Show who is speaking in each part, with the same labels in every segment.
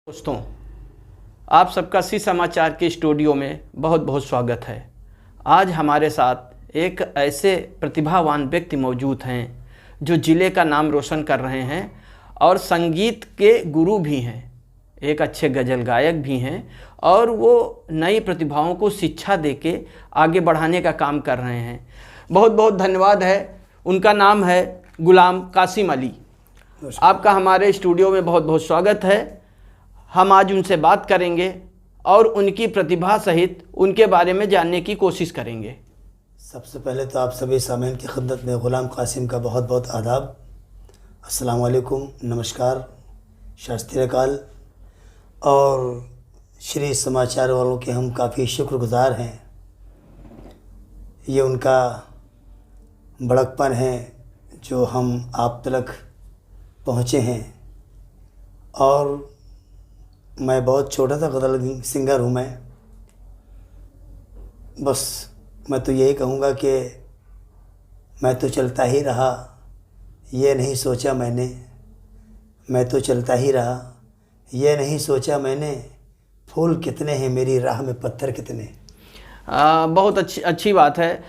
Speaker 1: दोस्तों, आप सबका सी समाचार के स्टूडियो में बहुत बहुत स्वागत है। आज हमारे साथ एक ऐसे प्रतिभावान व्यक्ति मौजूद हैं जो ज़िले का नाम रोशन कर रहे हैं और संगीत के गुरु भी हैं, एक अच्छे गज़ल गायक भी हैं और वो नई प्रतिभाओं को शिक्षा देके आगे बढ़ाने का काम कर रहे हैं। बहुत बहुत धन्यवाद है। उनका नाम है गुलाम कासिम अली। आपका हमारे स्टूडियो में बहुत बहुत स्वागत है। हम आज उनसे बात करेंगे और उनकी प्रतिभा सहित उनके बारे में जानने की कोशिश करेंगे।
Speaker 2: सबसे पहले तो आप सभी सामीन की खिदमत में गुलाम कासिम का बहुत बहुत आदाब। अस्सलाम वालेकुम, नमस्कार, शास्त्रीय काल। और श्री समाचार वालों के हम काफ़ी शुक्रगुजार हैं। ये उनका बड़कपन है जो हम आप तक पहुँचे हैं। और मैं बहुत छोटा सा गज़ल सिंगर हूँ। बस मैं तो यही कहूँगा कि मैं तो चलता ही रहा, ये नहीं सोचा मैंने। मैं तो चलता ही रहा, ये नहीं सोचा मैंने। फूल कितने हैं मेरी राह में, पत्थर कितने।
Speaker 1: बहुत अच्छी बात है।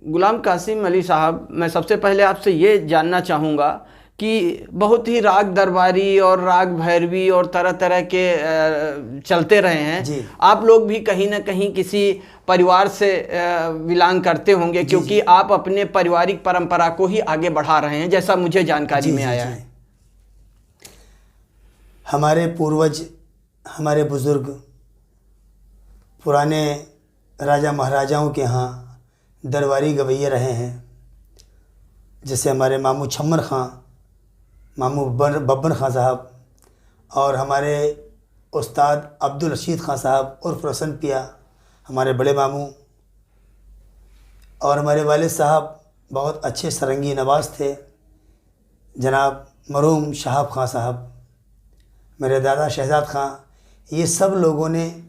Speaker 1: गुलाम कासिम अली साहब, मैं सबसे पहले आपसे ये जानना चाहूँगा कि बहुत ही राग दरबारी और राग भैरवी और तरह तरह के चलते रहे हैं
Speaker 2: जी।
Speaker 1: आप लोग भी कहीं ना कहीं किसी परिवार से बिलोंग करते होंगे, क्योंकि
Speaker 2: जी।
Speaker 1: आप अपने पारिवारिक परंपरा को ही आगे बढ़ा रहे हैं, जैसा मुझे जानकारी में आया है।
Speaker 2: हमारे पूर्वज, हमारे बुज़ुर्ग पुराने राजा महाराजाओं के यहाँ दरबारी गवैये रहे हैं। जैसे हमारे मामू छम्मर खां, मामू बब्बर खां साहब, और हमारे उस्ताद अब्दुल रशीद खां साहब उर्फ रोशन पिया, हमारे बड़े मामू। और हमारे वालिद साहब बहुत अच्छे सरंगी नवाज़ थे, जनाब मरहूम शहाब खां साहब, मेरे दादा शहजाद खां। ये सब लोगों ने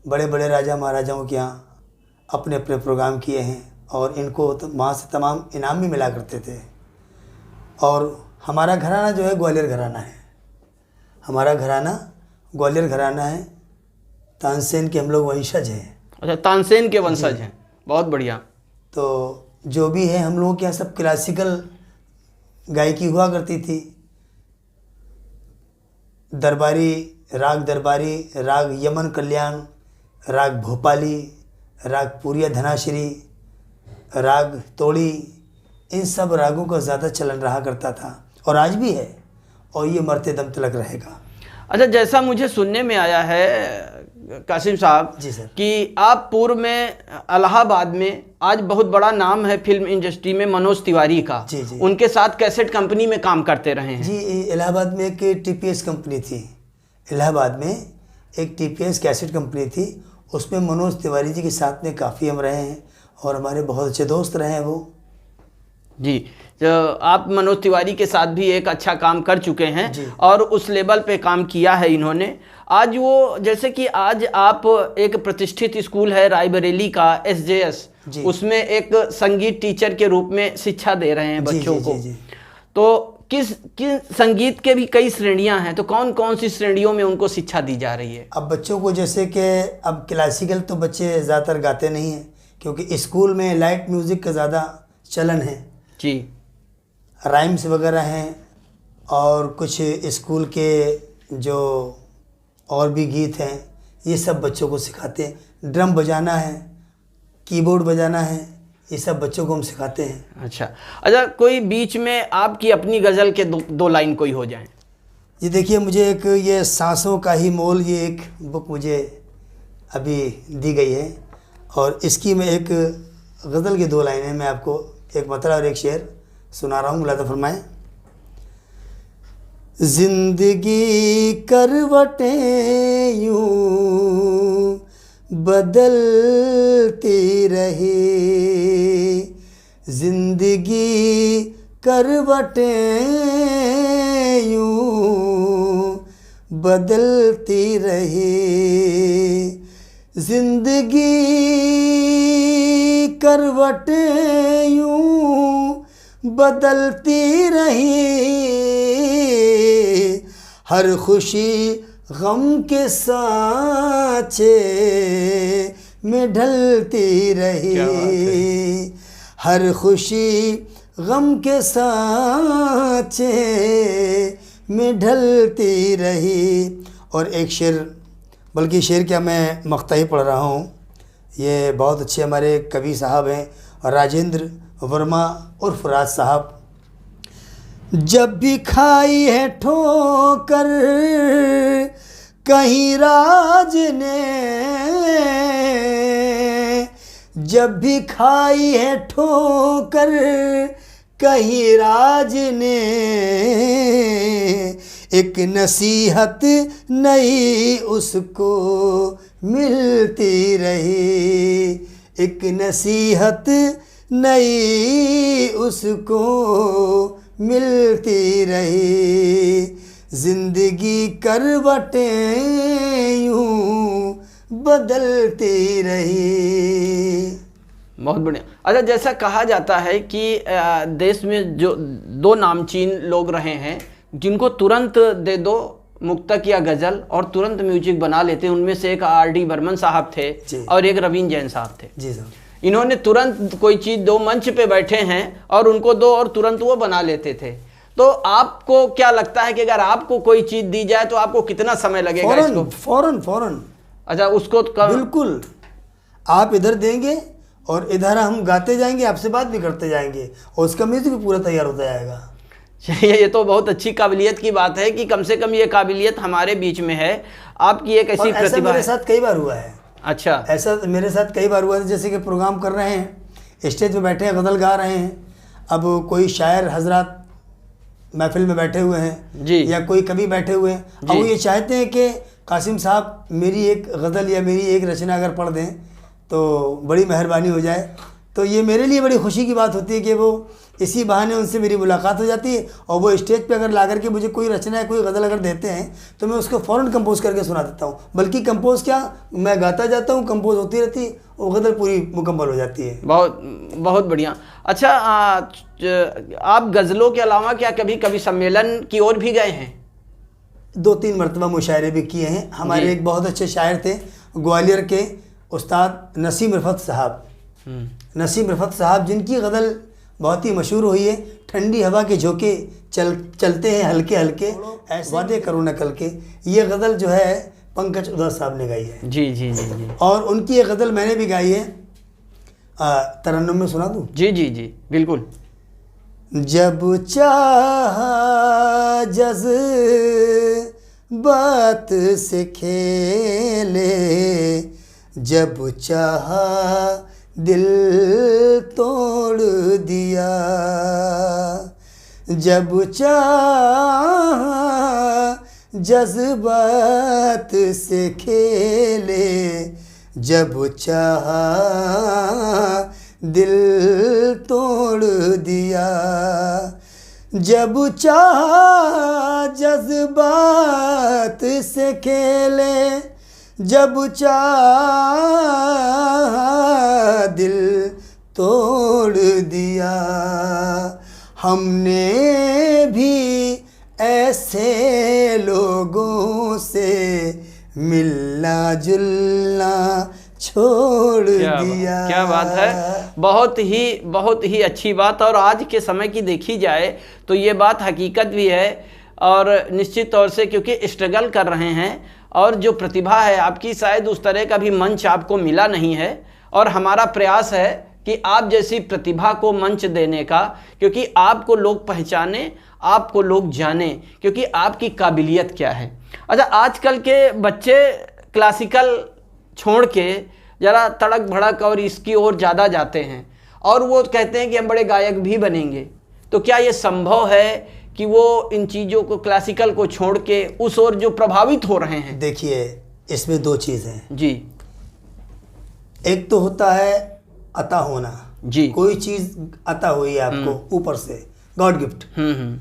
Speaker 2: बड़े बड़े राजा महाराजाओं के यहाँ अपने अपने प्रोग्राम किए हैं और इनको तो वहाँ से तमाम इनाम भी मिला करते थे। और हमारा घराना जो है ग्वालियर घराना है। हमारा घराना ग्वालियर घराना है। तानसेन के हम लोग वंशज हैं।
Speaker 1: अच्छा, तानसेन के वंशज हैं, बहुत बढ़िया।
Speaker 2: तो जो भी है, हम लोगों के यहाँ सब क्लासिकल गायकी हुआ करती थी। दरबारी, राग यमन कल्याण, राग भोपाली, राग पूरिया धनाश्री, राग तोड़ी, इन सब रागों का ज़्यादा चलन रहा करता था और आज भी है और ये मरते दम तक रहेगा।
Speaker 1: अच्छा, जैसा मुझे सुनने में आया है कासिम साहब
Speaker 2: जी सर, कि
Speaker 1: आप पूर्व में इलाहाबाद में आज बहुत बड़ा नाम है फिल्म इंडस्ट्री में मनोज तिवारी का।
Speaker 2: जी जी,
Speaker 1: उनके साथ कैसेट कंपनी में काम करते रहे हैं।
Speaker 2: जी, इलाहाबाद में एक टीपीएस कंपनी थी। इलाहाबाद में एक टीपीएस कैसेट कंपनी थी, उसमें मनोज तिवारी जी के साथ में काफ़ी हम रहे हैं और हमारे बहुत अच्छे दोस्त रहे हैं वो।
Speaker 1: जी, तो आप मनोज तिवारी के साथ भी एक अच्छा काम कर चुके हैं और उस लेवल पे काम किया है इन्होंने। आज वो, जैसे कि आज आप एक प्रतिष्ठित स्कूल है रायबरेली का एसजेएस, उसमें एक संगीत टीचर के रूप में शिक्षा दे रहे हैं बच्चों को। तो किस संगीत के भी कई श्रेणियां हैं, तो कौन कौन सी श्रेणियों में उनको शिक्षा दी जा रही है?
Speaker 2: अब बच्चों को, जैसे कि अब क्लासिकल तो बच्चे ज़्यादातर गाते नहीं हैं, क्योंकि स्कूल में लाइट म्यूज़िक का ज़्यादा चलन है
Speaker 1: जी।
Speaker 2: राइम्स वगैरह हैं और कुछ स्कूल के जो और भी गीत हैं, ये सब बच्चों को सिखाते हैं। ड्रम बजाना है, कीबोर्ड बजाना है, ये सब बच्चों को हम सिखाते हैं।
Speaker 1: अच्छा, कोई बीच में आपकी अपनी गज़ल के दो लाइन कोई हो जाए।
Speaker 2: ये देखिए, मुझे एक ये सांसों का ही मोल, ये एक बुक मुझे अभी दी गई है और इसकी मैं एक गज़ल की 2 लाइनें मैं आपको, एक मतला और एक शेर सुना रहा हूँ। मुलाज़ा फरमाएं। जिंदगी करवटें यूं बदलती रही, जिंदगी करवटें यूं बदलती रही, जिंदगी करवटें यूं बदलती रही, हर खुशी गम के सांचे में ढलती रही, हर खुशी गम के सांचे में ढलती रही। और एक शेर, बल्कि शेर क्या, मैं मक्ता ही पढ़ रहा हूँ। ये बहुत अच्छे हमारे कवि साहब हैं, राजेंद्र वर्मा उर्फ राज साहब। जब भी खाई है ठोकर कहीं राज ने, जब भी खाई है ठोकर कहीं राज ने, एक नसीहत नई उसको मिलती रही, एक नसीहत नई उसको मिलती रही। जिंदगी करवटें यूं बदलती रही।
Speaker 1: बहुत बढ़िया। अच्छा, जैसा कहा जाता है कि देश में जो दो नामचीन लोग रहे हैं जिनको तुरंत दे दो मुक्तक या गज़ल और तुरंत म्यूजिक बना लेते हैं, उनमें से एक R.D. बर्मन साहब थे और एक रवींद्र जैन साहब थे।
Speaker 2: जी सर।
Speaker 1: इन्होंने तुरंत कोई चीज़ दो, मंच पे बैठे हैं और उनको दो और तुरंत वो बना लेते थे। तो आपको क्या लगता है कि अगर आपको कोई चीज़ दी जाए तो आपको कितना समय लगेगा इसको?
Speaker 2: फौरन।
Speaker 1: अच्छा, उसको
Speaker 2: बिल्कुल, आप इधर देंगे और इधर हम गाते जाएंगे, आपसे बात भी करते जाएंगे और उसका म्यूजिक भी पूरा तैयार होता जाएगा।
Speaker 1: ये तो बहुत अच्छी काबिलियत की बात है कि कम से कम ये काबिलियत हमारे बीच में है। आपकी एक ऐसी प्रतिभा है।
Speaker 2: मेरे साथ कई बार हुआ है।
Speaker 1: अच्छा,
Speaker 2: ऐसा मेरे साथ कई बार हुआ है। जैसे कि प्रोग्राम कर रहे हैं, स्टेज पे बैठे हैं, गज़ल गा रहे हैं, अब कोई शायर हजरात महफिल में बैठे हुए हैं
Speaker 1: जी,
Speaker 2: या कोई कवि बैठे हुए हैं, अब वो ये चाहते हैं कि कासिम साहब मेरी एक गज़ल या मेरी एक रचना अगर पढ़ दें तो बड़ी मेहरबानी हो जाए। तो ये मेरे लिए बड़ी खुशी की बात होती है कि वो इसी बहाने उनसे मेरी मुलाकात हो जाती है और वो स्टेज पे अगर ला करके मुझे कोई रचना या कोई गज़ल अगर देते हैं तो मैं उसको फ़ौरन कंपोज करके सुना देता हूँ। बल्कि कंपोज क्या, मैं गाता जाता हूँ, कंपोज होती रहती है, वो गज़ल पूरी मुकम्मल हो जाती है।
Speaker 1: बहुत बढ़िया। अच्छा, आप गज़लों के अलावा क्या कभी कभी सम्मेलन की ओर भी गए हैं?
Speaker 2: 2-3 मरतबा मुशायरे भी किए हैं। हमारे एक बहुत अच्छे शायर थे ग्वालियर के, उस्ताद नसीम रफ़त साहब। नसीम रफ़त साहब जिनकी गज़ल बहुत ही मशहूर हुई है, ठंडी हवा के झोंके चलते हैं हल्के हल्के, ऐसे वादे करो न कल के। ये गज़ल जो है पंकज उधास साहब ने गाई है।
Speaker 1: जी जी जी जी।
Speaker 2: और उनकी ये गज़ल मैंने भी गाई है, तरन्नुम में सुना दूँ?
Speaker 1: जी जी जी बिल्कुल।
Speaker 2: जब चाहा जज़्बात से खेले, जब चाहा दिल तोड़ दिया, जब चाहा जज्बात से खेले, जब चाहा दिल तोड़ दिया, जब चाहा जज्बात से खेले, जब चाहा दिल तोड़ दिया। हमने भी ऐसे लोगों से मिलना जुलना छोड़ दिया।
Speaker 1: क्या बात है, बहुत ही अच्छी बात। और आज के समय की देखी जाए तो ये बात हकीकत भी है और निश्चित तौर से, क्योंकि स्ट्रगल कर रहे हैं और जो प्रतिभा है आपकी, शायद उस तरह का भी मंच आपको मिला नहीं है। और हमारा प्रयास है कि आप जैसी प्रतिभा को मंच देने का, क्योंकि आपको लोग पहचाने, आपको लोग जाने, क्योंकि आपकी काबिलियत क्या है। अच्छा, आजकल के बच्चे क्लासिकल छोड़ के ज़रा तड़क भड़क और इसकी ओर ज़्यादा जाते हैं और वो कहते हैं कि हम बड़े गायक भी बनेंगे। तो क्या ये संभव है कि वो इन चीज़ों को, क्लासिकल को छोड़ के उस ओर जो प्रभावित हो रहे हैं?
Speaker 2: देखिए, इसमें 2 चीज़ हैं
Speaker 1: जी।
Speaker 2: एक तो होता है अता होना
Speaker 1: जी,
Speaker 2: कोई चीज़ अता हुई है आपको ऊपर से, गॉड गिफ्ट।
Speaker 1: हम्म।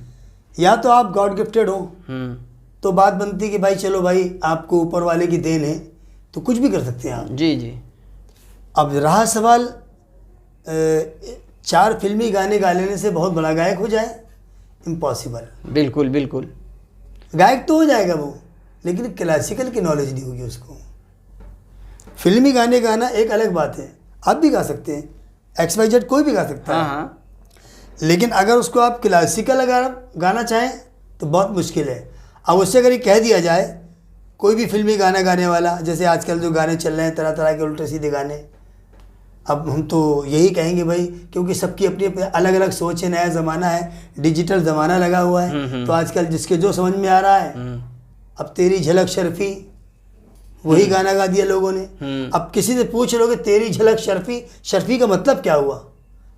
Speaker 2: या तो आप गॉड गिफ्टेड हो
Speaker 1: हम्म।
Speaker 2: तो बात बनती है कि भाई चलो भाई आपको ऊपर वाले की देन है तो कुछ भी कर सकते हैं आप।
Speaker 1: जी जी।
Speaker 2: अब रहा सवाल 4 फिल्मी गाने गा लेने से बहुत बड़ा गायक हो जाए, इम्पॉसिबल।
Speaker 1: बिल्कुल बिल्कुल।
Speaker 2: गायक तो हो जाएगा वो, लेकिन क्लासिकल की नॉलेज नहीं होगी उसको। फिल्मी गाने गाना एक अलग बात है, आप भी गा सकते हैं, XYZ कोई भी गा सकता है।
Speaker 1: हाँ।
Speaker 2: लेकिन अगर उसको आप क्लासिकल अगर गाना चाहें तो बहुत मुश्किल है। अब उससे अगर ये कह दिया जाए कोई भी फिल्मी गाना गाने वाला, जैसे आजकल जो गाने चल रहे हैं तरह तरह के उल्टे सीधे गाने, अब हम तो यही कहेंगे भाई, क्योंकि सबकी अपनी अपनी अलग अलग सोच है, नया ज़माना है, डिजिटल ज़माना लगा हुआ है, तो आजकल जिसके जो समझ में आ रहा है, अब तेरी झलक शर्फी वही गाना गा दिया लोगों ने। अब किसी से पूछ लोगे तेरी झलक शर्फी, शर्फी का मतलब क्या हुआ,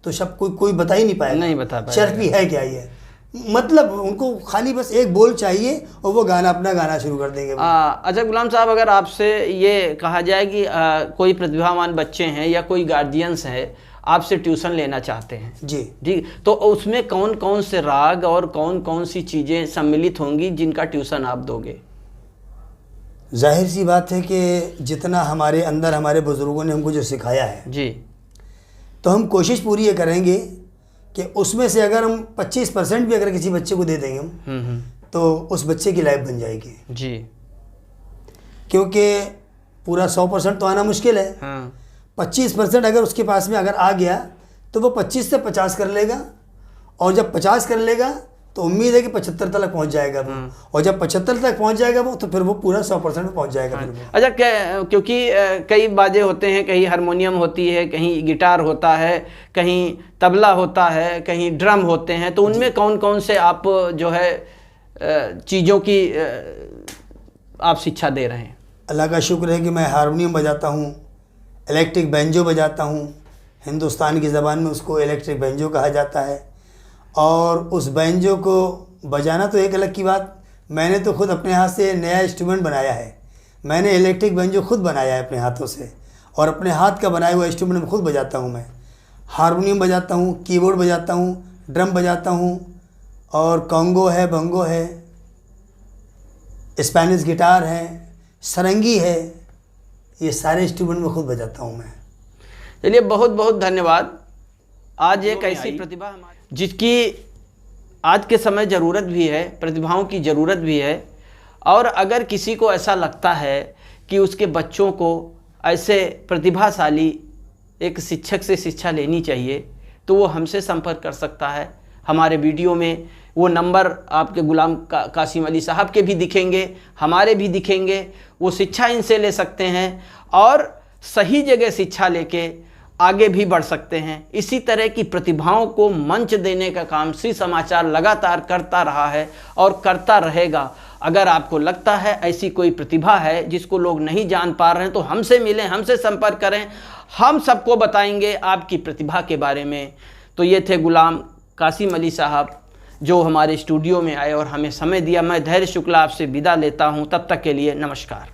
Speaker 2: तो सब कोई बता ही नहीं पाएगा,
Speaker 1: नहीं बता पाएगा
Speaker 2: शर्फी है क्या ये, मतलब उनको खाली बस एक बोल चाहिए और वो गाना अपना गाना शुरू कर देंगे।
Speaker 1: अच्छा गुलाम साहब, अगर आपसे ये कहा जाए कि कोई प्रतिभावान बच्चे हैं या कोई गार्जियंस हैं आपसे ट्यूशन लेना चाहते हैं जी, तो उसमें कौन कौन से राग और कौन कौन सी चीज़ें सम्मिलित होंगी जिनका ट्यूशन आप दोगे?
Speaker 2: जाहिर सी बात है कि जितना हमारे अंदर हमारे बुज़ुर्गों ने हमको जो सिखाया है
Speaker 1: जी,
Speaker 2: तो हम कोशिश पूरी ये करेंगे कि उसमें से अगर हम 25% भी अगर किसी बच्चे को दे देंगे हम, तो उस बच्चे की लाइफ बन जाएगी
Speaker 1: जी,
Speaker 2: क्योंकि पूरा 100% तो आना मुश्किल है। 25% अगर उसके पास में अगर आ गया तो वो 25 से 50 कर लेगा, और जब 50 कर लेगा तो उम्मीद है कि 75 तक पहुंच जाएगा वो, और जब 75 तक पहुंच जाएगा वो, तो फिर वो पूरा 100% में पहुंच जाएगा फिर वो।
Speaker 1: अच्छा, क्योंकि कई बाजे होते हैं, कहीं हारमोनियम होती है, कहीं गिटार होता है, कहीं तबला होता है, कहीं ड्रम होते हैं, तो उनमें कौन कौन से आप जो है चीज़ों की आप शिक्षा दे रहे हैं?
Speaker 2: अल्लाह का शुक्र है कि मैं हारमोनियम बजाता हूँ, इलेक्ट्रिक बैंजो बजाता हूँ, हिंदुस्तान की ज़बान में उसको इलेक्ट्रिक बैंजो कहा जाता है। और उस बैंजो को बजाना तो एक अलग की बात, मैंने तो खुद अपने हाथ से नया इंस्ट्रूमेंट बनाया है, मैंने इलेक्ट्रिक बैंजो खुद बनाया है अपने हाथों से, और अपने हाथ का बनाया हुआ इंस्ट्रूमेंट में खुद बजाता हूँ मैं। हारमोनियम बजाता हूँ, कीबोर्ड बजाता हूँ, ड्रम बजाता हूँ, और कॉन्गो है, बंगो है, स्पेनिश गिटार है, सरंगी है, ये सारे इंस्ट्रूमेंट में खुद बजाता हूँ मैं।
Speaker 1: चलिए, बहुत बहुत धन्यवाद। आज एक ऐसी प्रतिभा जिसकी आज के समय ज़रूरत भी है, प्रतिभाओं की ज़रूरत भी है, और अगर किसी को ऐसा लगता है कि उसके बच्चों को ऐसे प्रतिभाशाली एक शिक्षक से शिक्षा लेनी चाहिए, तो वो हमसे संपर्क कर सकता है। हमारे वीडियो में वो नंबर आपके गुलाम कासिम अली साहब के भी दिखेंगे, हमारे भी दिखेंगे, वो शिक्षा इनसे ले सकते हैं और सही जगह शिक्षा लेके आगे भी बढ़ सकते हैं। इसी तरह की प्रतिभाओं को मंच देने का काम श्री समाचार लगातार करता रहा है और करता रहेगा। अगर आपको लगता है ऐसी कोई प्रतिभा है जिसको लोग नहीं जान पा रहे हैं, तो हमसे मिलें, हमसे संपर्क करें, हम सबको बताएंगे आपकी प्रतिभा के बारे में। तो ये थे गुलाम कासिम अली साहब जो हमारे स्टूडियो में आए और हमें समय दिया। मैं धैर्य शुक्ला आपसे विदा लेता हूँ, तब तक के लिए नमस्कार।